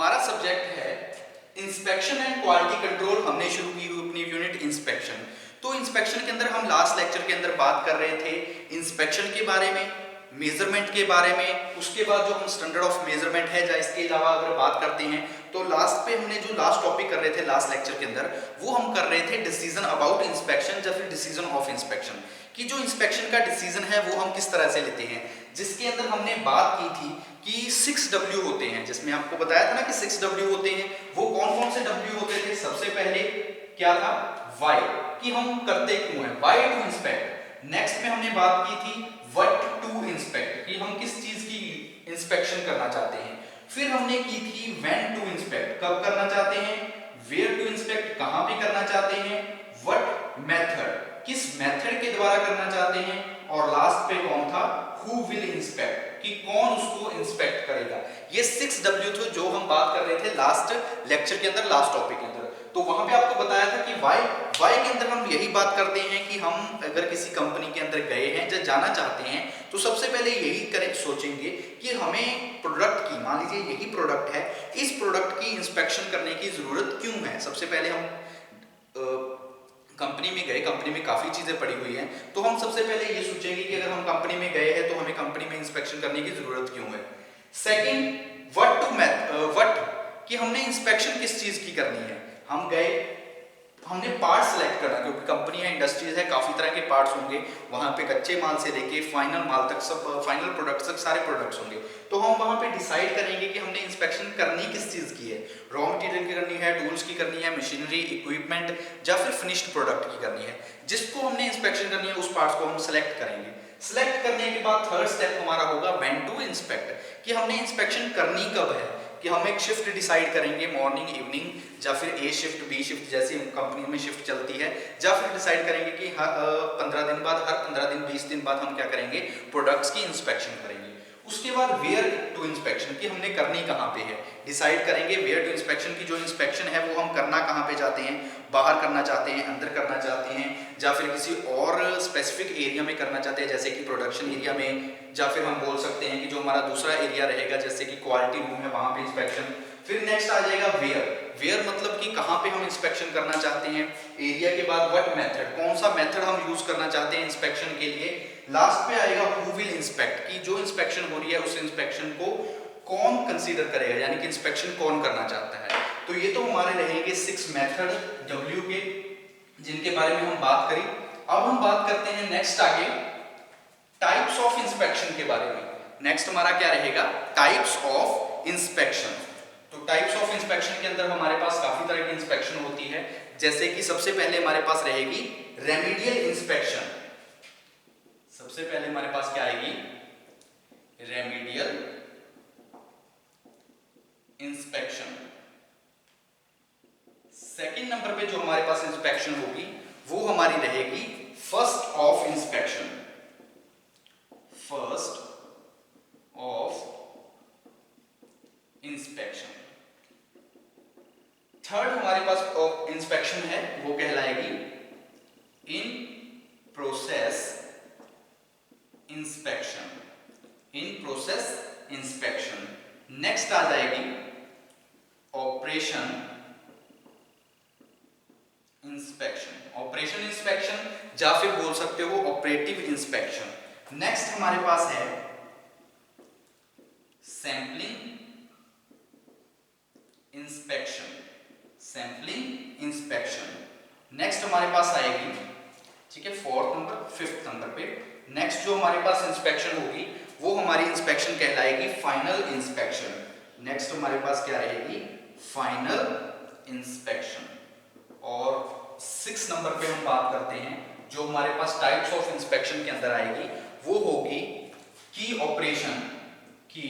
हमारा सब्जेक्ट है inspection and quality control. हमने शुरू की हुई अपनी यूनिट इंस्पेक्शन। तो इंस्पेक्शन के अंदर हम लास्ट लेक्चर के अंदर बात कर रहे थे इंस्पेक्शन के बारे में, मेजरमेंट के बारे में। उसके बाद जो हम स्टैंडर्ड ऑफ मेजरमेंट है या इसके अलावा अगर बात करते हैं तो लास्ट पे हमने जो लास्ट टॉपिक कर रहे थे लास्ट लेक्चर के अंदर, वो हम कर रहे थे डिसीजन अबाउट इंस्पेक्शन या फिर डिसीजन ऑफ इंस्पेक्शन कि जो इंस्पेक्शन का डिसीजन है वो हम किस तरह से लेते हैं, जिसके अंदर हमने बात की थी कि 6W होते हैं, जिसमें आपको बताया था ना कि 6W होते हैं। वो कौन कौन से W होते थे? सबसे पहले क्या था? वाई, कि हम करते क्यों हैं, वाई टू इंस्पेक्ट। नेक्स्ट में हमने बात की थी व्हाट टू इंस्पेक्ट, कि हम किस चीज की इंस्पेक्शन करना चाहते हैं। फिर हमने की थी व्हेन टू इंस्पेक्ट, कब करना चाहते हैं। वेयर टू इंस्पेक्ट, कहां पे करना चाहते हैं। व्हाट मेथड, किस मेथड के द्वारा करना चाहते हैं। और लास्ट पे कौन था? हु विल इंस्पेक्ट, कि कौन उसको इंस्पेक्ट करेगा। ये 6W थे जो हम बात कर रहे थे लास्ट लेक्चर के अंदर, लास्ट टॉपिक के अंदर। तो वहां पे आपको बताया था कि वाई के अंदर हम यही बात करते हैं कि हम अगर किसी कंपनी के अंदर गए हैं या जाना चाहते हैं तो सबसे पहले यही करें, सोचेंगे कि हमें प्रोडक्ट की, मान लीजिए यही प्रोडक्ट है, इस प्रोडक्ट की इंस्पेक्शन करने की जरूरत क्यों है। सबसे पहले हम कंपनी में गए, कंपनी में काफी चीजें पड़ी हुई हैं, तो हम सबसे पहले ये सोचेंगे कि अगर हम कंपनी में गए हैं तो हमें कंपनी में इंस्पेक्शन करने की जरूरत क्यों है। सेकंड, व्हाट, कि हमने इंस्पेक्शन किस चीज की करनी है। हम गए, हमने पार्ट सेलेक्ट करना, क्योंकि कंपनी है, इंडस्ट्रीज है, काफी तरह के पार्ट्स होंगे वहां पे, कच्चे माल से लेके फाइनल माल तक, सब फाइनल प्रोडक्ट्स तक सारे प्रोडक्ट्स होंगे। तो हम वहां पे डिसाइड करेंगे कि हमने इंस्पेक्शन करनी किस चीज की है। रॉ मटेरियल की करनी है, टूल्स की करनी है, मशीनरी, इक्विपमेंट, या फिर फिनिश्ड प्रोडक्ट की करनी है। जिसको हमने इंस्पेक्शन करनी है उस पार्ट्स को हम सेलेक्ट करेंगे। सेलेक्ट करने के बाद थर्ड स्टेप हमारा होगा व्हेन टू इंस्पेक्ट, कि हमने इंस्पेक्शन करनी कब है। कि हम एक शिफ्ट डिसाइड करेंगे, मॉर्निंग, इवनिंग, या फिर ए शिफ्ट, बी शिफ्ट, जैसी कंपनी में शिफ्ट चलती है। या फिर डिसाइड करेंगे कि 15 दिन बाद, हर 15 दिन 20 दिन बाद हम क्या करेंगे, प्रोडक्ट्स की इंस्पेक्शन करेंगे। उसके बाद वेयर टू इंस्पेक्शन, की हमने करनी कहाँ पे है, डिसाइड करेंगे। वेयर टू इंस्पेक्शन की जो इंस्पेक्शन है वो हम करना कहाँ पे चाहते हैं, बाहर करना चाहते हैं, अंदर करना चाहते हैं, या फिर किसी और स्पेसिफिक एरिया में करना चाहते हैं, जैसे कि प्रोडक्शन एरिया में, या फिर हम बोल सकते हैं कि जो हमारा दूसरा एरिया रहेगा जैसे कि क्वालिटी रूम है वहां पे इंस्पेक्शन। फिर नेक्स्ट आ जाएगा वेयर मतलब कि कहाँ पे हम इंस्पेक्शन करना चाहते हैं। एरिया के बाद व्हाट मेथड, कौन सा मेथड हम यूज करना चाहते हैं इंस्पेक्शन के लिए। लास्ट पे आएगा हु विल इंस्पेक्ट, कि जो इंस्पेक्शन हो रही है उस इंस्पेक्शन को कौन कंसीडर करेगा, यानी कि इंस्पेक्शन कौन करना चाहता है। तो ये तो हमारे रहेंगे 6 मेथड W के, जिनके बारे में हम बात करी। अब हम बात करते हैं नेक्स्ट आगे टाइप्स ऑफ इंस्पेक्शन के बारे में। नेक्स्ट हमारा क्या रहेगा, टाइप्स ऑफ इंस्पेक्शन। तो टाइप्स ऑफ इंस्पेक्शन के अंदर हमारे पास काफी तरह की इंस्पेक्शन होती है, जैसे कि सबसे पहले हमारे पास रहेगी रेमेडियल इंस्पेक्शन। सबसे पहले हमारे पास क्या आएगी, रेमेडियल इंस्पेक्शन। सेकंड नंबर पे जो हमारे पास इंस्पेक्शन होगी वो हमारी रहेगी first of inspection. First of inspection. Third हमारे पास इंस्पेक्शन है वो कहलाएगी in process inspection. In process inspection. Next आ जाएगी ऑपरेशन इंस्पेक्शन। ऑपरेशन इंस्पेक्शन या फिर बोल सकते हो ऑपरेटिव इंस्पेक्शन। नेक्स्ट हमारे पास है sampling inspection. Sampling inspection next हमारे पास आएगी, ठीक है, फोर्थ नंबर, फिफ्थ नंबर पे। नेक्स्ट जो हमारे पास इंस्पेक्शन होगी वो हमारी इंस्पेक्शन कहलाएगी फाइनल इंस्पेक्शन। नेक्स्ट हमारे पास क्या रहेगी, फाइनल इंस्पेक्शन। और 6 नंबर पे हम बात करते हैं जो हमारे पास टाइप्स ऑफ इंस्पेक्शन के अंदर आएगी वो होगी की ऑपरेशन। की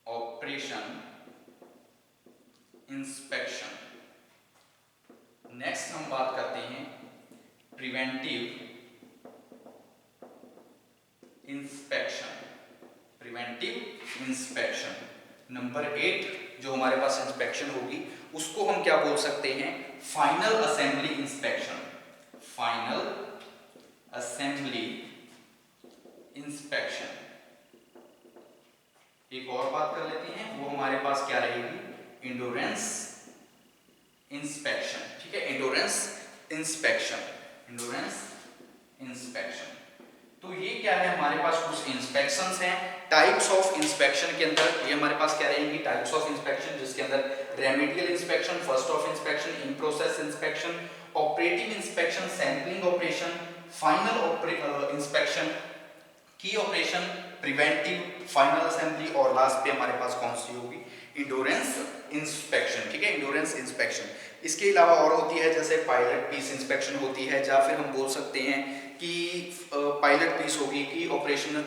ऑपरेशन इंस्पेक्शन। नेक्स्ट हम बात करते हैं preventive inspection. Preventive inspection. Number 8 जो हमारे पास इंस्पेक्शन होगी उसको हम क्या बोल सकते हैं, final assembly inspection. Final assembly inspection. एक और बात कर लेते हैं, वो हमारे पास क्या रहेगी, इंड्योरेंस इंस्पेक्शन। ठीक है, इंड्योरेंस इंस्पेक्शन, इंड्योरेंस इंस्पेक्शन। तो ये क्या है, हमारे पास कुछ इंस्पेक्शंस हैं। टाइप्स ऑफ इंस्पेक्शन के अंदर ये हमारे पास क्या रहेंगी, टाइप्स ऑफ इंस्पेक्शन, जिसके अंदर remedial inspection, first of inspection, in process inspection, operative inspection, sampling operation, final inspection, की ऑपरेशन, प्रिवेंटिव, फाइनल असेंबली, और लास्ट पे हमारे पास कौन सी होगी, इंड्योरेंस इंस्पेक्शन। ठीक है, इंड्योरेंस इंस्पेक्शन। इसके अलावा और होती है, जैसे पायलट पीस इंस्पेक्शन होती है, या फिर हम बोल सकते हैं कि पायलट पीस होगी, कि ऑपरेशनल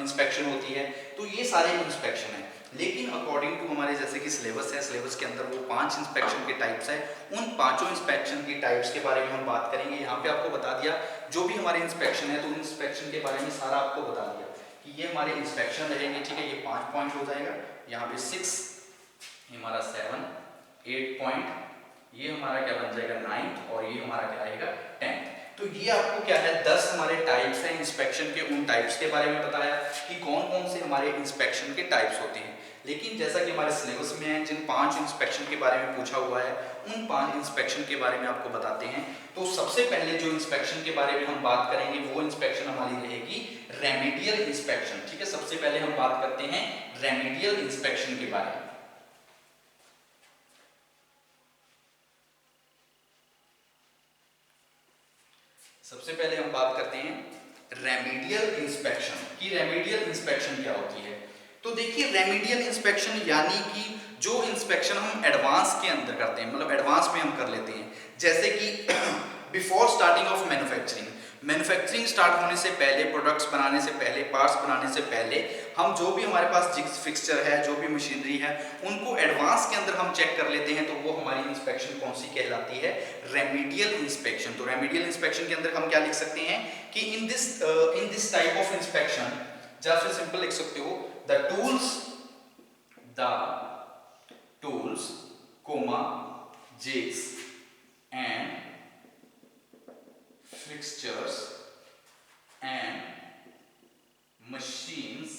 इंस्पेक्शन होती है। तो ये सारे इंस्पेक्शन है, लेकिन अकॉर्डिंग टू हमारे जैसे कि सिलेबस है, सिलेबस के अंदर वो 5 इंस्पेक्शन के टाइप्स है। उन पांचों इंस्पेक्शन की टाइप्स के बारे में हम बात करेंगे। यहाँ पे आपको बता दिया जो भी हमारे इंस्पेक्शन है, तो उन इंस्पेक्शन के बारे में सारा आपको बता दिया कि ये हमारे इंस्पेक्शन रहेंगे। ठीक है, ये 5 पॉइंट हो जाएगा, यहाँ पे 6, ये हमारा 7, 8 पॉइंट, ये हमारा क्या बन जाएगा 9th, और ये हमारा क्या आएगा 10th। तो ये आपको क्या है 10 हमारे टाइप्स हैं इंस्पेक्शन के, उन टाइप्स के बारे में बताया कि कौन कौन से हमारे इंस्पेक्शन के टाइप्स होते हैं। लेकिन जैसा कि हमारे सिलेबस में है, जिन 5 इंस्पेक्शन के बारे में पूछा हुआ है, उन 5 इंस्पेक्शन के बारे में आपको बताते हैं। तो सबसे पहले जो इंस्पेक्शन के बारे में हम बात करेंगे, वो इंस्पेक्शन हमारी रहेगी रेमेडियल इंस्पेक्शन। ठीक है, सबसे पहले हम बात करते हैं रेमेडियल इंस्पेक्शन के बारे में। सबसे पहले हम बात करते हैं रेमेडियल इंस्पेक्शन की। रेमेडियल इंस्पेक्शन क्या होती है? तो देखिए, रेमेडियल इंस्पेक्शन यानी कि जो इंस्पेक्शन हम एडवांस के अंदर करते हैं, मतलब एडवांस में हम कर लेते हैं, जैसे कि before starting of manufacturing, manufacturing start होने से पहले, प्रोडक्ट्स बनाने से पहले, पार्ट्स बनाने से पहले, हम जो भी हमारे पास जिग्स फिक्सचर है, जो भी मशीनरी है, उनको एडवांस के अंदर हम चेक कर लेते हैं। तो वो हमारी इंस्पेक्शन कौन सी कहलाती है? Remedial inspection. तो रेमेडियल इंस्पेक्शन के अंदर हम क्या लिख सकते हैं कि in this type of inspection, या फिर सिंपल लिख सकते हो the tools comma jigs and fixtures and machines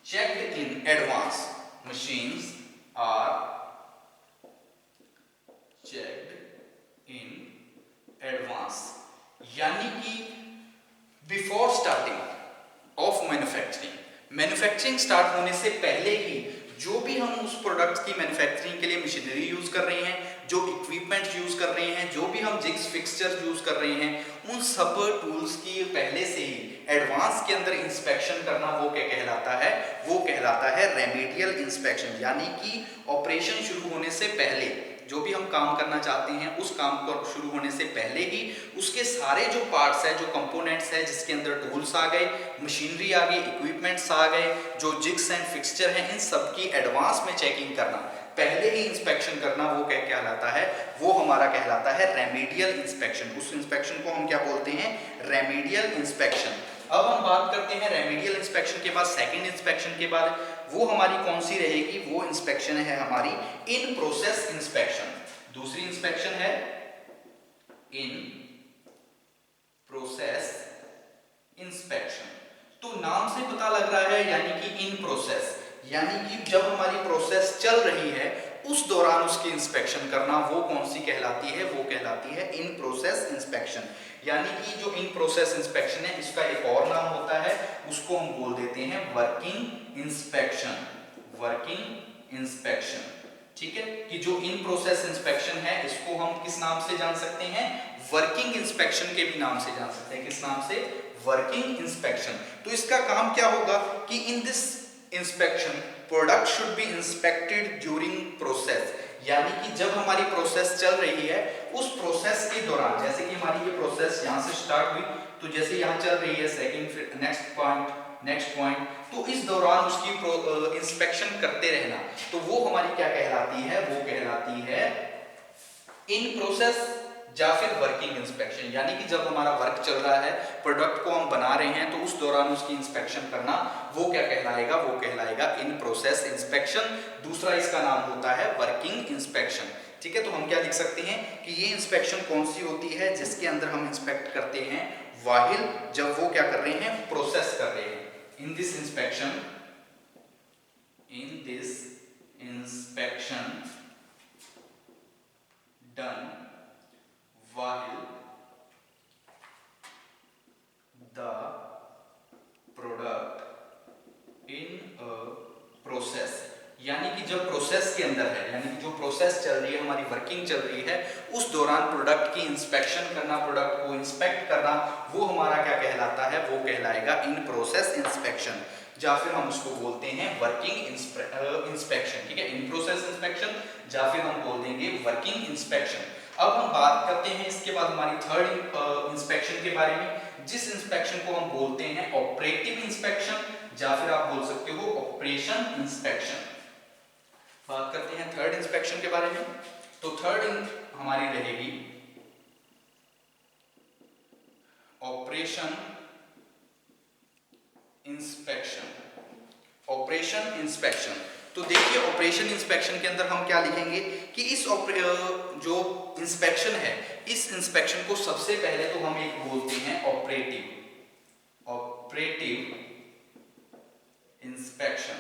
checked in advance. Machines are checked in advance, यानी कि before starting of manufacturing start होने से पहले ही जो भी हम उस प्रोडक्ट की मैन्युफैक्चरिंग के लिए मशीनरी यूज कर रहे हैं, जो इक्विपमेंट यूज कर रहे हैं, जो भी हम जिग्स फिक्सचर यूज कर रहे हैं, उन सब टूल्स की पहले से ही एडवांस के अंदर इंस्पेक्शन करना, वो क्या कहलाता है? वो कहलाता है रेमेडियल इंस्पेक्शन। यानी कि ऑपरेशन शुरू होने से पहले, जो भी हम काम करना चाहते हैं, उस काम को शुरू होने से पहले ही उसके सारे जो पार्ट्स है, जो कंपोनेंट्स है, जिसके अंदर टूल्स आ गए, मशीनरी आ गई, इक्विपमेंट्स आ गए, जो जिग्स एंड फिक्सचर हैं, इन सब की एडवांस में चेकिंग करना, पहले ही इंस्पेक्शन करना, वो क्या कहलाता है? वो हमारा कहलाता है रेमेडियल इंस्पेक्शन। उस इंस्पेक्शन को हम क्या बोलते हैं? Remedial inspection. अब हम बात करते हैं रेमेडियल इंस्पेक्शन के बाद, सेकंड इंस्पेक्शन के बाद, वो हमारी कौन सी रहेगी? वो इंस्पेक्शन है हमारी इन प्रोसेस इंस्पेक्शन। दूसरी इंस्पेक्शन है इन प्रोसेस इंस्पेक्शन। तो नाम से पता लग रहा है, यानी कि इन प्रोसेस, यानी कि जब हमारी प्रोसेस चल रही है उस दौरान उसकी इंस्पेक्शन करना, वो कौन सी कहलाती है? वो कहलाती है इन प्रोसेस इंस्पेक्शन। यानी कि जो इन प्रोसेस इंस्पेक्शन है, इसका एक और नाम होता है, उसको हम बोल देते हैं वर्किंग इंस्पेक्शन। वर्किंग इंस्पेक्शन, ठीक है, कि जो इन प्रोसेस इंस्पेक्शन है, इसको हम किस नाम से जान सकते हैं? वर्किंग इंस्पेक्शन के भी नाम से जान सकते हैं। किस नाम से? Working inspection. तो इसका काम क्या होगा कि in this inspection product should be inspected during process, यानी कि जब हमारी प्रोसेस चल रही है, उस प्रोसेस के दौरान, जैसे कि हमारी ये प्रोसेस यहाँ से स्टार्ट हुई, तो जैसे यहाँ चल रही है सेकंड, फिर नेक्स्ट पॉइंट, तो इस दौरान उसकी इंस्पेक्शन करते रहना, तो वो हमारी क्या कहलाती है? वो कहलाती है इन प्रोसेस या फिर वर्किंग इंस्पेक्शन। यानी कि जब हमारा वर्क चल रहा है, प्रोडक्ट को हम बना रहे हैं, तो उस दौरान उसकी इंस्पेक्शन करना, वो क्या कहलाएगा? वो कहलाएगा इन प्रोसेस इंस्पेक्शन। दूसरा इसका नाम होता है वर्किंग इंस्पेक्शन। ठीक है, तो हम क्या लिख सकते हैं कि ये इंस्पेक्शन कौन सी होती है? जिसके अंदर हम इंस्पेक्ट करते हैं व्हाइल, जब वो क्या कर रहे हैं? प्रोसेस कर रहे हैं। in this inspection done while the product in a process, यानी कि जब प्रोसेस के अंदर है, यानी कि जो प्रोसेस चल रही है, हमारी वर्किंग चल रही है, उस दौरान प्रोडक्ट की इंस्पेक्शन करना, प्रोडक्ट को इंस्पेक्ट करना, वो हमारा क्या कहलाता है, वो कहलाएगा इन प्रोसेस इंस्पेक्शन, या फिर हम उसको बोलते हैं वर्किंग इंस्पेक्शन। ठीक है, इन प्रोसेस इंस्पेक्शन या फिर हम बोल देंगे वर्किंग इंस्पेक्शन। अब हम बात करते हैं इसके बाद हमारी थर्ड इंस्पेक्शन के बारे में, जिस इंस्पेक्शन को हम बोलते हैं ऑपरेटिव इंस्पेक्शन, या फिर आप बोल सकते हो ऑपरेशन इंस्पेक्शन। बात करते हैं थर्ड इंस्पेक्शन के बारे में। तो थर्ड हमारी रहेगी ऑपरेशन इंस्पेक्शन। ऑपरेशन इंस्पेक्शन, तो देखिए ऑपरेशन इंस्पेक्शन के अंदर हम क्या लिखेंगे कि इस जो इंस्पेक्शन है, इस इंस्पेक्शन को सबसे पहले तो हम एक बोलते हैं ऑपरेटिव इंस्पेक्शन,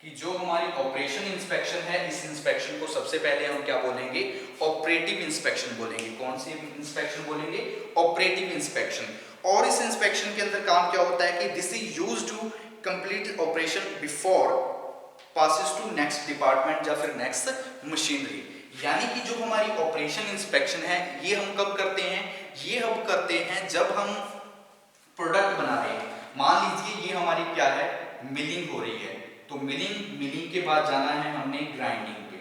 कि जो हमारी ऑपरेशन इंस्पेक्शन है, इस इंस्पेक्शन को सबसे पहले हम क्या बोलेंगे, ऑपरेटिव इंस्पेक्शन बोलेंगे। कौन सी इंस्पेक्शन बोलेंगे, ऑपरेटिव इंस्पेक्शन। और इस इंस्पेक्शन के अंदर काम क्या होता है कि this is used to complete operation before passes to next department या फिर नेक्स्ट मशीनरी। यानी कि जो हमारी ऑपरेशन इंस्पेक्शन है, ये हम कब करते हैं, ये हम करते हैं जब हम प्रोडक्ट बना रहे हैं। मान लीजिए ये हमारी क्या है, मिलिंग हो रही है, तो मिलिंग के बाद जाना है हमने ग्राइंडिंग पे।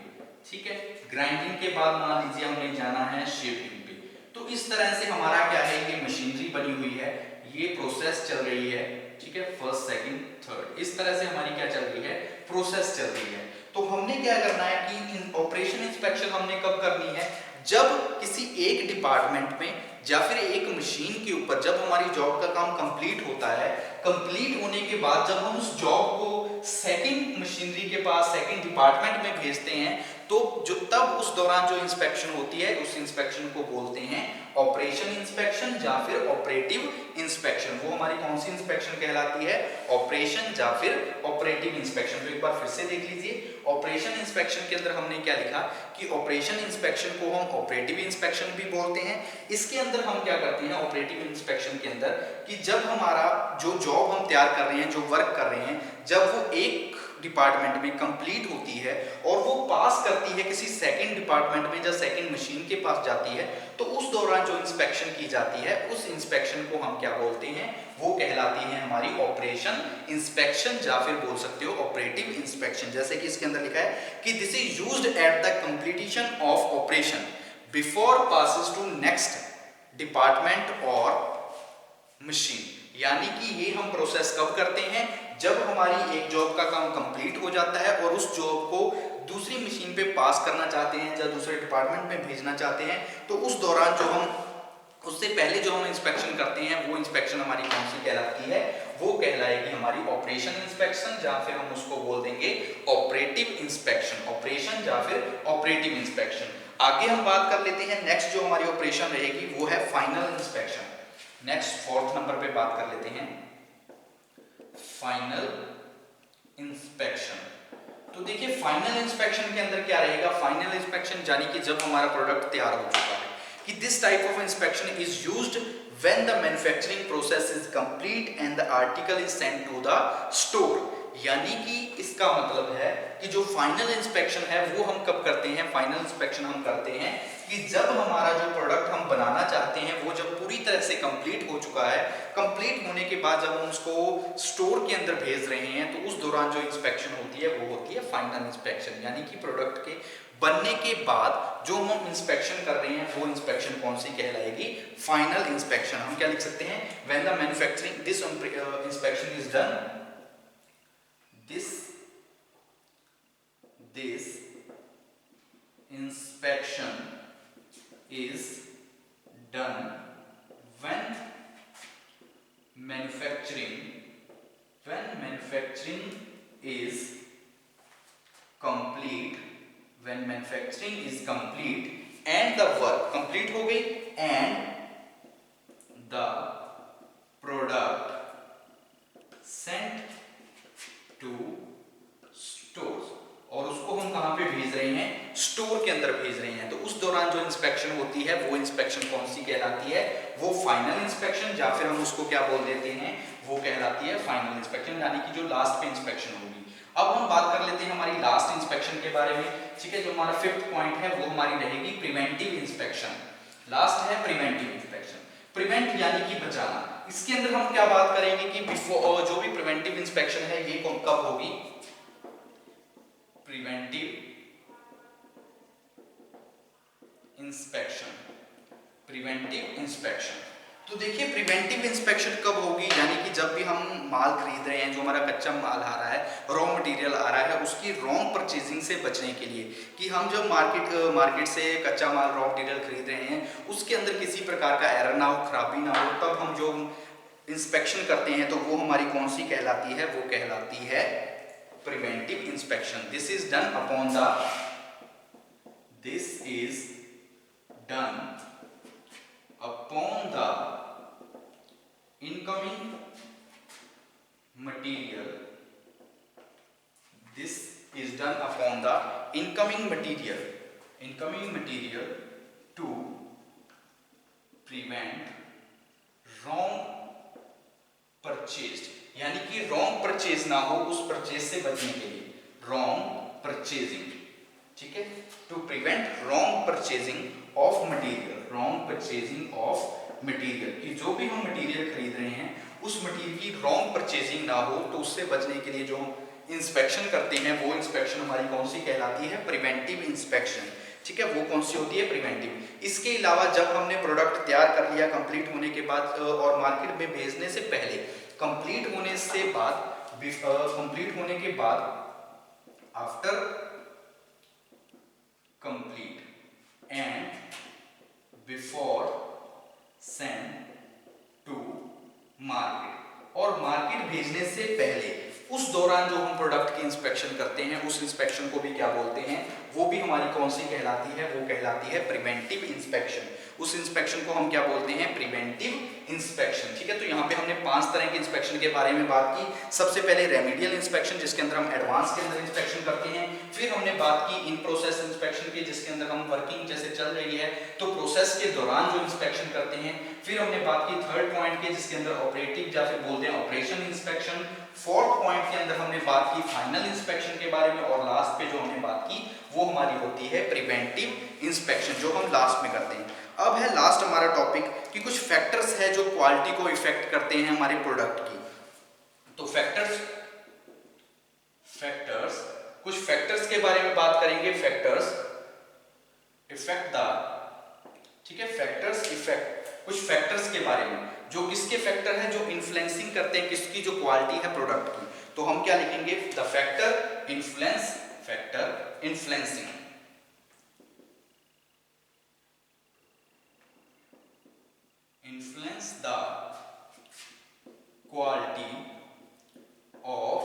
ठीक है, ग्राइंडिंग के बाद मान लीजिए हमने जाना है शेपिंग पे। तो इस तरह से हमारा क्या है, ये मशीनरी बनी हुई है, ये प्रोसेस चल रही है। ठीक है, फर्स्ट सेकंड थर्ड, इस तरह से हमारी क्या चल रही है, प्रोसेस चल रही है। तो हमने क्या करना है कि ऑपरेशन इंस्पेक्शन हमने कब करनी है, जब किसी एक डिपार्टमेंट में या फिर एक मशीन के ऊपर जब हमारी जॉब का काम कंप्लीट होता है, कंप्लीट होने के बाद जब हम उस जॉब को सेकंड मशीनरी के पास, सेकंड डिपार्टमेंट में भेजते हैं, तो जो तब उस दौरान जो इंस्पेक्शन होती है, उस इंस्पेक्शन को बोलते हैं ऑपरेशन इंस्पेक्शन या फिर ऑपरेटिव इंस्पेक्शन। वो हमारी कौन सी इंस्पेक्शन कहलाती है, ऑपरेशन या फिर ऑपरेटिव इंस्पेक्शन। तो एक बार फिर से देख लीजिए, ऑपरेशन इंस्पेक्शन के अंदर हमने क्या लिखा कि ऑपरेशन इंस्पेक्शन को हम ऑपरेटिव इंस्पेक्शन भी बोलते हैं। इसके अंदर हम क्या करते हैं ऑपरेटिव इंस्पेक्शन के अंदर, कि जब हमारा जो जॉब हम तैयार कर रहे हैं, जो वर्क कर रहे हैं, जब वो एक डिपार्टमेंट में कंप्लीट होती है और वो पास करती है किसी सेकंड डिपार्टमेंट में या सेकंड मशीन के पास जाती है, तो उस दौरान जो इंस्पेक्शन की जाती है, उस इंस्पेक्शन को हम क्या बोलते हैं, वो कहलाती है हमारी ऑपरेशन इंस्पेक्शन या फिर बोल सकते हो ऑपरेटिव इंस्पेक्शन। जैसे कि इसके अंदर लिखा है कि this is used at the completion of operation before passes to next department और मशीन। यानी कि ये हम प्रोसेस कब करते हैं, जब हमारी एक जॉब का काम कंप्लीट हो जाता है और उस जॉब को दूसरी मशीन पे पास करना चाहते हैं या दूसरे डिपार्टमेंट में भेजना चाहते हैं, तो उस दौरान जो हम उससे पहले जो हम इंस्पेक्शन करते हैं, वो इंस्पेक्शन हमारी कौन सी कहलाती है, वो कहलाएगी हमारी ऑपरेशन इंस्पेक्शन या फिर हम उसको बोल देंगे ऑपरेटिव इंस्पेक्शन। ऑपरेशन या फिर ऑपरेटिव इंस्पेक्शन। आगे हम बात कर लेते हैं, नेक्स्ट जो हमारी ऑपरेशन रहेगी वो है final inspection. Next fourth number पे बात कर लेते हैं फाइनल इंस्पेक्शन। तो देखिए फाइनल इंस्पेक्शन के अंदर क्या रहेगा, फाइनल इंस्पेक्शन यानी कि जब हमारा प्रोडक्ट तैयार हो चुका है, कि this type of inspection is used when the manufacturing process is complete and the article is sent to the store. यानी कि इसका मतलब है कि जो फाइनल इंस्पेक्शन है वो हम कब करते हैं, फाइनल इंस्पेक्शन हम करते हैं कि जब हमारा जो प्रोडक्ट हम बनाना चाहते हैं वो जब पूरी तरह से कंप्लीट हो चुका है, कंप्लीट होने के बाद जब हम उसको स्टोर के अंदर भेज रहे हैं, तो उस दौरान जो इंस्पेक्शन होती है वो होती है फाइनल इंस्पेक्शन। यानी कि प्रोडक्ट के बनने के बाद जो हम इंस्पेक्शन कर रहे हैं वो इंस्पेक्शन कौन सी कहलाएगी, फाइनल इंस्पेक्शन। हम क्या लिख सकते हैं, when the manufacturing this inspection is done, this inspection is done when manufacturing is complete, when manufacturing is complete and the work complete हो गई and the product sent to stores, और उसको हम कहां पे भेज रहे हैं, स्टोर के अंदर भेज रहे हैं। तो उस दौरान जो इंस्पेक्शन होती है वो इंस्पेक्शन कौन सी कहलाती है, वो फाइनल इंस्पेक्शन, या फिर हम उसको क्या बोल देते हैं, वो कहलाती है फाइनल इंस्पेक्शन, यानी कि जो लास्ट पे इंस्पेक्शन होगी। अब हम बात कर लेते हैं हमारी लास्ट इंस्पेक्शन के बारे में, ठीक है। जो हमारा फिफ्थ पॉइंट है वो हमारी रहेगी प्रिवेंटिव इंस्पेक्शन। लास्ट है प्रिवेंटिव इंस्पेक्शन। प्रिवेंट यानी कि बचाना। इसके अंदर हम क्या बात करेंगे कि बिफोर जो भी प्रिवेंटिव इंस्पेक्शन है ये कब होगी, प्रिवेंटिव इंस्पेक्शन, प्रिवेंटिव इंस्पेक्शन। तो देखिए प्रिवेंटिव इंस्पेक्शन कब होगी, यानी कि जब भी हम माल खरीद रहे हैं, जो हमारा कच्चा माल आ रहा है, रॉ मटेरियल आ रहा है, उसकी रॉन्ग परचेजिंग से बचने के लिए, कि हम जब मार्केट से कच्चा माल रॉ मटेरियल खरीद रहे हैं उसके अंदर किसी प्रकार का एरर ना हो, खराबी ना हो, तब हम जो इंस्पेक्शन करते हैं तो वो हमारी कौन सी कहलाती है, वो कहलाती है preventive inspection. This is done upon the incoming material. This is done upon the incoming material to prevent wrong purchased, यानी कि रॉन्ग परचेज ना हो, उस परचेज से बचने के लिए, रॉन्ग परचेजिंग, ठीक है। To prevent wrong purchasing of material, wrong purchasing of material, कि जो भी हम मटेरियल खरीद रहे हैं उस मटेरियल की रॉन्ग परचेजिंग ना हो, तो उससे बचने के लिए जो इंस्पेक्शन करते हैं वो इंस्पेक्शन हमारी कौन सी कहलाती है, प्रिवेंटिव इंस्पेक्शन, ठीक है। वो कौन सी होती है, प्रिवेंटिव। इसके अलावा जब हमने प्रोडक्ट तैयार कर लिया कंप्लीट होने के बाद और मार्केट में भेजने से पहले, कंप्लीट होने से बाद, कंप्लीट होने के बाद, after complete and before send to market, और मार्केट भेजने से पहले, उस दौरान जो हम प्रोडक्ट की इंस्पेक्शन करते हैं उस इंस्पेक्शन को भी क्या बोलते हैं, वो भी हमारी कौन सी कहलाती है, वो कहलाती है प्रिवेंटिव इंस्पेक्शन। उस इंस्पेक्शन को हम क्या बोलते हैं, प्रिवेंटिव इंस्पेक्शन, ठीक है। तो यहाँ पे हमने 5 तरह के इंस्पेक्शन के बारे में बात की। सबसे पहले रेमेडियल इंस्पेक्शन, जिसके अंदर हम एडवांस के अंदर इंस्पेक्शन करते हैं। फिर हमने बात की इन प्रोसेस इंस्पेक्शन की, जिसके अंदर हम वर्किंग जैसे चल रही है तो प्रोसेस के दौरान जो इंस्पेक्शन करते हैं। फिर हमने बात की थर्ड पॉइंट के, जिसके अंदर ऑपरेटिव या फिर बोलते हैं ऑपरेशन इंस्पेक्शन। फोर्थ पॉइंट के अंदर हमने बात की फाइनल इंस्पेक्शन के बारे में, और लास्ट पे जो हमने बात की वो हमारी होती है प्रिवेंटिव इंस्पेक्शन, जो हम लास्ट में करते हैं। अब है लास्ट हमारा टॉपिक कि कुछ फैक्टर्स है जो क्वालिटी को इफेक्ट करते हैं हमारे प्रोडक्ट की। तो कुछ फैक्टर्स के बारे में बात करेंगे। फैक्टर्स इफेक्ट द, ठीक है, फैक्टर्स इफेक्ट, कुछ फैक्टर्स के बारे में जो किसके फैक्टर हैं, जो इन्फ्लुएंसिंग करते हैं किसकी, जो क्वालिटी है प्रोडक्ट की। तो हम क्या लिखेंगे, the factor influence, factor influencing, influence the quality of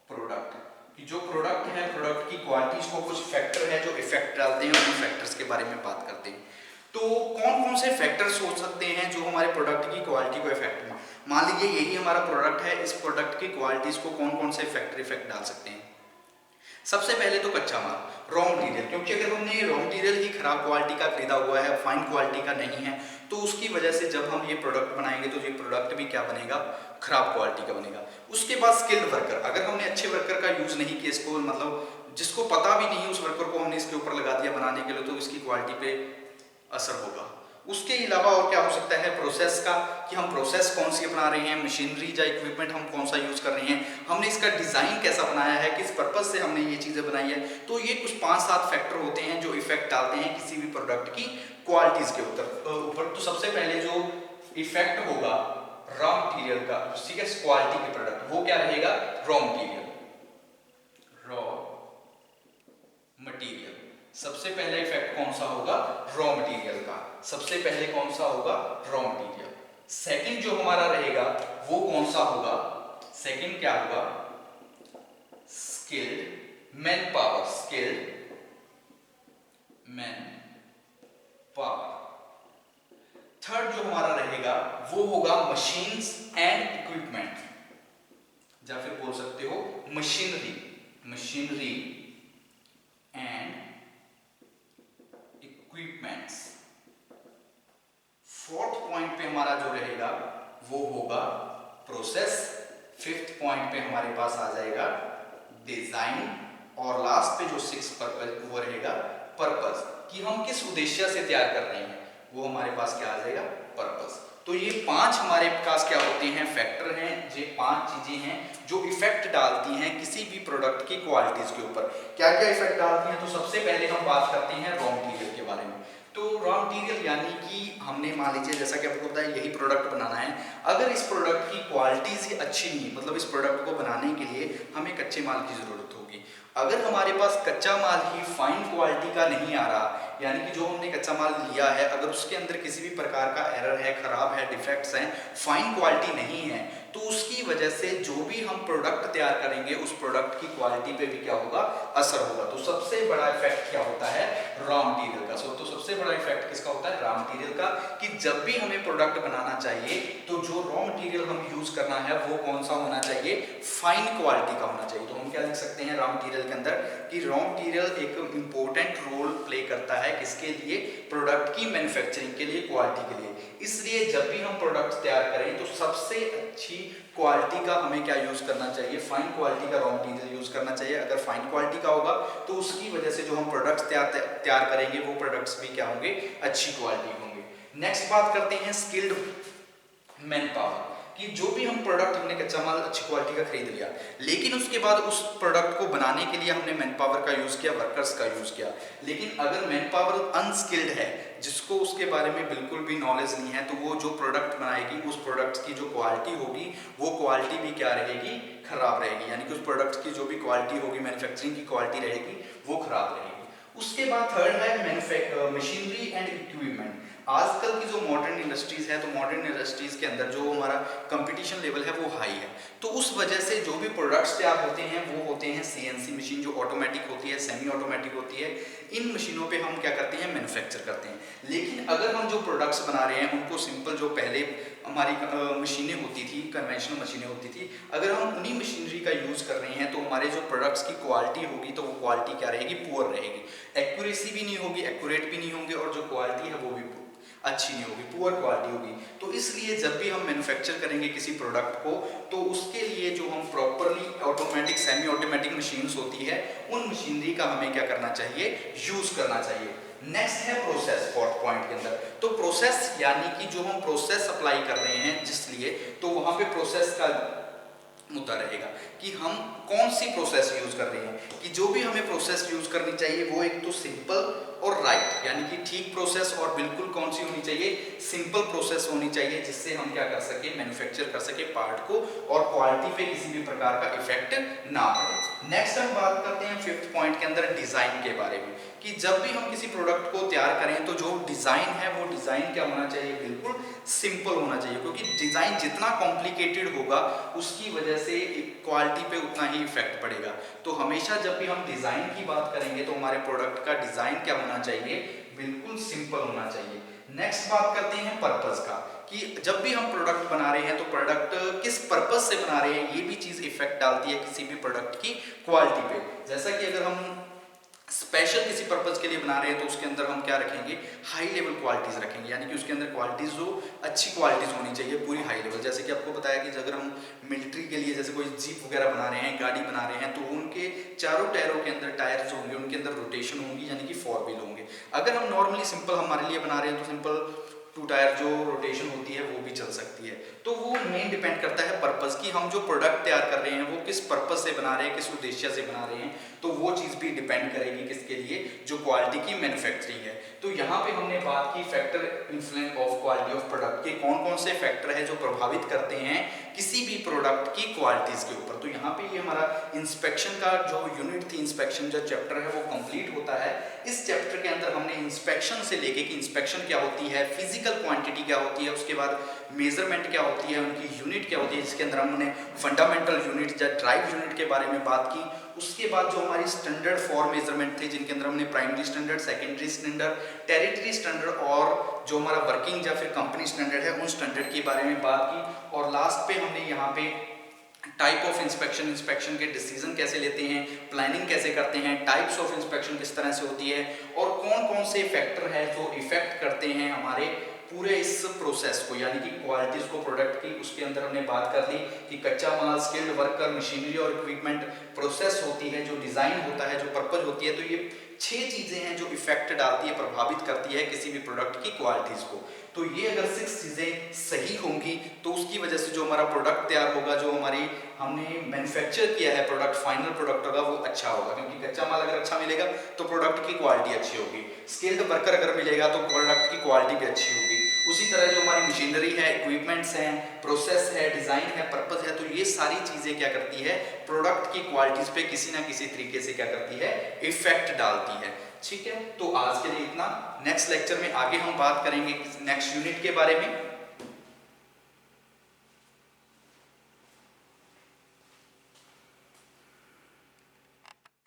product, कि जो प्रोडक्ट है, प्रोडक्ट की क्वालिटीज को कुछ फैक्टर है जो इफेक्ट डालते हैं, उन फैक्टर्स के बारे में बात करते हैं। तो कौन कौन से फैक्टर्स हो सकते हैं जो हमारे प्रोडक्ट की क्वालिटी को इफेक्ट में, मान लीजिए यही हमारा प्रोडक्ट है, इस प्रोडक्ट की क्वालिटीज को कौन कौन से फैक्टर इफेक्ट डाल सकते हैं। सबसे पहले तो कच्चा माल, रॉ मटेरियल, क्योंकि अगर हमने रॉ मटेरियल ही खराब क्वालिटी का खरीदा हुआ है, फाइन क्वालिटी का नहीं है, तो उसकी वजह से जब हम ये प्रोडक्ट बनाएंगे तो ये प्रोडक्ट भी क्या बनेगा, खराब क्वालिटी का बनेगा। उसके बाद स्किल्ड वर्कर, अगर हमने अच्छे वर्कर का यूज नहीं किया, इसको मतलब जिसको पता भी नहीं उस वर्कर को हमने इसके ऊपर लगा दिया बनाने के लिए, तो इसकी क्वालिटी पे असर होगा। उसके अलावा और क्या हो सकता है, प्रोसेस का, कि हम प्रोसेस कौन सी अपना रहे हैं, मशीनरी या इक्विपमेंट हम कौन सा यूज कर रहे हैं, हमने इसका डिजाइन कैसा बनाया है, किस पर्पज से हमने ये चीजें बनाई है। तो ये कुछ 5-7 फैक्टर होते हैं जो इफेक्ट डालते हैं किसी भी प्रोडक्ट की क्वालिटीज के ऊपर। तो सबसे पहले जो इफेक्ट होगा रॉ मटेरियल का, ठीक है, क्वालिटी के प्रोडक्ट, वो क्या रहेगा, रॉ मटेरियल। सबसे पहले इफेक्ट कौन सा होगा, रॉ मटेरियल का, सबसे पहले कौन सा होगा, रॉ मटेरियल। सेकंड जो हमारा रहेगा वो कौन सा होगा, सेकंड क्या होगा, skilled man power, skilled man power. Third जो हमारा रहेगा वो होगा machines and equipment, machinery and equipments. Fourth point पे हमारा जो रहेगा वो होगा प्रोसेस। फिफ्थ पॉइंट पे हमारे पास आ जाएगा डिजाइन, और लास्ट पे जो सिक्स पर्पस वो रहेगा पर्पस, कि हम किस उद्देश्य से तैयार कर रहे हैं, वो हमारे पास क्या आ जाएगा, पर्पस। तो ये पांच हमारे पास क्या होते हैं, फैक्टर हैं। ये पांच चीजें हैं जो इफेक्ट डालती हैं किसी भी प्रोडक्ट की क्वालिटीज के ऊपर। क्या क्या इफेक्ट डालती हैं, तो सबसे पहले हम बात करते हैं रॉ मटेरियल के बारे में। तो रॉ मटेरियल यानी कि हमने मान लीजिए जैसा कि आपको पता है यही प्रोडक्ट बनाना है, अगर इस प्रोडक्ट की क्वालिटीज ही अच्छी नहीं, मतलब इस प्रोडक्ट को बनाने के लिए हमें कच्चे माल की जरूरत होगी। अगर हमारे पास कच्चा माल ही फाइन क्वालिटी का नहीं आ रहा, यानी कि जो हमने कच्चा माल लिया है अगर उसके अंदर किसी भी प्रकार का एरर है, खराब है, डिफेक्ट्स हैं, फाइन क्वालिटी नहीं है, तो उसकी वजह से जो भी हम प्रोडक्ट तैयार करेंगे उस प्रोडक्ट की क्वालिटी पे भी क्या होगा, असर होगा। तो सबसे बड़ा इफेक्ट क्या होता है, रॉ मटेरियल का। तो सबसे बड़ा इफेक्ट किसका होता है, रॉ मटेरियल का, कि जब भी हमें प्रोडक्ट बनाना चाहिए तो जो रॉ मटेरियल हम यूज करना है वो कौन सा होना चाहिए, फाइन क्वालिटी का होना चाहिए। तो हम क्या लिख सकते हैं रॉ मटेरियल के अंदर, कि रॉ मटेरियल एक इंपॉर्टेंट रोल प्ले करता है किसके लिए, प्रोडक्ट की मैन्युफैक्चरिंग के लिए, क्वालिटी के लिए। इसलिए जब भी हम प्रोडक्ट तैयार करें तो सबसे अच्छी क्वालिटी का हमें क्या यूज करना चाहिए, फाइन क्वालिटी का रॉ मटेरियल यूज करना चाहिए। अगर फाइन क्वालिटी का होगा तो उसकी वजह से जो हम प्रोडक्ट्स तैयार करेंगे वो प्रोडक्ट्स भी क्या होंगे, अच्छी क्वालिटी होंगे। नेक्स्ट बात करते हैं स्किल्ड मैन पावर, कि जो भी हम प्रोडक्ट, हमने कच्चा माल अच्छी क्वालिटी का खरीद लिया, लेकिन उसके बाद उस प्रोडक्ट को बनाने के लिए हमने मैन पावर का यूज किया, वर्कर्स का यूज किया, लेकिन अगर मैन पावर अनस्किल्ड है, जिसको उसके बारे में बिल्कुल भी नॉलेज नहीं है, तो वो जो प्रोडक्ट बनाएगी उस प्रोडक्ट की जो क्वालिटी होगी वो क्वालिटी भी क्या रहेगी, खराब रहेगी। यानी कि उस प्रोडक्ट की जो भी क्वालिटी होगी, मैन्युफैक्चरिंग की क्वालिटी रहेगी वो खराब रहेगी। उसके बाद थर्ड है मशीनरी एंड इक्विपमेंट। आजकल की जो मॉडर्न इंडस्ट्रीज है, तो मॉडर्न इंडस्ट्रीज के अंदर जो हमारा कंपटीशन लेवल है वो हाई है, तो उस वजह से जो भी प्रोडक्ट्स तैयार होते हैं वो होते हैं सीएनसी मशीन, जो ऑटोमेटिक होती है, सेमी ऑटोमेटिक होती है। इन मशीनों पे हम क्या करते हैं, मैन्युफैक्चर करते हैं। लेकिन अगर हम जो प्रोडक्ट्स बना रहे हैं उनको सिंपल, जो पहले हमारी मशीनें होती थी, कन्वेंशनल मशीनें होती थी, अगर हम उन्हीं मशीनरी का यूज कर रहे हैं तो हमारे जो प्रोडक्ट्स की क्वालिटी होगी तो वो क्वालिटी क्या रहेगी, पुअर रहेगी। एक्यूरेसी भी नहीं होगी, एक्यूरेट भी नहीं होंगे, और जो क्वालिटी है वो भी अच्छी नहीं होगी, पुअर क्वालिटी होगी। तो इसलिए जब भी हम मैन्युफैक्चर करेंगे किसी प्रोडक्ट को, तो उसके लिए जो हम properly automatic, semi automatic machines होती है, उन मशीनरी का हमें क्या करना चाहिए, यूज करना चाहिए। नेक्स्ट है प्रोसेस, फोर्थ पॉइंट के अंदर। तो प्रोसेस यानी कि जो हम प्रोसेस अप्लाई कर रहे हैं जिसलिए, तो वहां पे प्रोसेस का मुद्दा रहेगा कि हम कौन सी प्रोसेस यूज कर रहे हैं। कि जो भी हमें प्रोसेस यूज करनी चाहिए वो एक तो सिंपल और राइट, यानी कि ठीक प्रोसेस, और बिल्कुल कौन सी होनी चाहिए, सिंपल प्रोसेस होनी चाहिए, जिससे हम क्या कर सके, मैन्युफैक्चर कर सके पार्ट को, और क्वालिटी पे किसी भी प्रकार का इफेक्ट ना पड़े। नेक्स्ट हम बात करते हैं फिफ्थ पॉइंट के अंदर डिजाइन के बारे में, कि जब भी हम किसी प्रोडक्ट को तैयार करें तो जो डिजाइन है वो डिजाइन क्या होना चाहिए, बिल्कुल सिंपल होना चाहिए, क्योंकि डिजाइन जितना कॉम्प्लिकेटेड होगा उसकी वजह से क्वालिटी पे उतना ही इफेक्ट पड़ेगा। तो हमेशा जब भी हम डिजाइन की बात करेंगे तो हमारे प्रोडक्ट का डिजाइन क्या होना चाहिए, बिल्कुल सिंपल होना चाहिए। नेक्स्ट बात करते हैं पर्पस का, कि जब भी हम प्रोडक्ट बना रहे हैं तो प्रोडक्ट किस पर्पस से बना रहे हैं, ये भी चीज इफेक्ट डालती है किसी भी प्रोडक्ट की क्वालिटी पे। जैसा कि अगर हम स्पेशल किसी पर्पस के लिए बना रहे हैं तो उसके अंदर हम क्या रखेंगे, हाई लेवल क्वालिटीज रखेंगे, यानी कि उसके अंदर क्वालिटीज जो अच्छी क्वालिटीज होनी चाहिए, पूरी हाई लेवल। जैसे कि आपको बताया कि अगर हम मिलिट्री के लिए जैसे कोई जीप वगैरह बना रहे हैं, गाड़ी बना रहे हैं, तो उनके चारों टायरों के अंदर टायर जो होंगे उनके अंदर रोटेशन होंगी, यानी कि 4 व्हील होंगे। अगर हम नॉर्मली सिंपल हमारे लिए बना रहे हैं तो सिंपल 2 टायर जो रोटेशन होती है वो भी चल सकती है। तो वो मेन डिपेंड करता है पर्पस, की हम जो प्रोडक्ट तैयार कर रहे हैं वो किस पर्पस से बना रहे हैं, किस उद्देश्य से बना रहे हैं, तो वो चीज भी डिपेंड करेगी किसके लिए, जो क्वालिटी की मैन्युफैक्चरिंग है। तो यहाँ पे हमने बात की factor influence of quality of product के, कौन कौन से फैक्टर है जो प्रभावित करते हैं किसी भी प्रोडक्ट की क्वालिटीज के ऊपर। तो यहाँ पे ये हमारा इंस्पेक्शन का जो यूनिट थी, इंस्पेक्शन जो चैप्टर है वो कंप्लीट होता है। इस चैप्टर के अंदर हमने इंस्पेक्शन से लेके कि इंस्पेक्शन क्या होती है, फिजिकल क्वांटिटी क्या होती है, उसके बाद मेजरमेंट क्या होती है, उनकी यूनिट क्या होती है, जिसके अंदर हमने फंडामेंटल यूनिट या ड्राइव यूनिट के बारे में बात की। उसके बाद जो हमारी स्टैंडर्ड फॉर मेजरमेंट थे, जिनके अंदर हमने primary standard, secondary standard, territory standard और जो हमारा वर्किंग या फिर कंपनी स्टैंडर्ड है उन स्टैंडर्ड के बारे में बात की। और लास्ट पे हमने यहाँ पे टाइप ऑफ इंस्पेक्शन, इंस्पेक्शन के डिसीजन कैसे लेते हैं, प्लानिंग कैसे करते हैं, टाइप्स ऑफ इंस्पेक्शन किस तरह से होती है, और कौन कौन से फैक्टर है जो इफेक्ट करते हैं हमारे पूरे इस प्रोसेस को, यानी कि क्वालिटीज को प्रोडक्ट की। उसके अंदर हमने बात कर ली कि कच्चा माल, स्किल्ड वर्कर, मशीनरी और इक्विपमेंट, प्रोसेस होती है, जो डिजाइन होता है, जो पर्पज होती है। तो ये 6 चीजें हैं जो इफेक्ट डालती है, प्रभावित करती है किसी भी प्रोडक्ट की क्वालिटीज को। तो ये अगर 6 चीजें सही होंगी तो उसकी वजह से जो हमारा प्रोडक्ट तैयार होगा, जो हमारी हमने मैन्युफैक्चर किया है प्रोडक्ट, फाइनल प्रोडक्ट होगा वो अच्छा होगा, क्योंकि कच्चा माल अगर अच्छा मिलेगा तो प्रोडक्ट की क्वालिटी अच्छी होगी, स्किल्ड वर्कर अगर मिलेगा तो प्रोडक्ट की क्वालिटी भी अच्छी होगी। उसी तरह जो हमारी मशीनरी है, इक्विपमेंट्स हैं, प्रोसेस है, डिजाइन है, पर्पस है, तो ये सारी चीजें क्या करती है, प्रोडक्ट की क्वालिटीज पे किसी ना किसी तरीके से क्या करती है, इफेक्ट डालती है। ठीक है, तो आज के लिए इतना। नेक्स्ट लेक्चर में आगे हम बात करेंगे नेक्स्ट यूनिट के बारे में।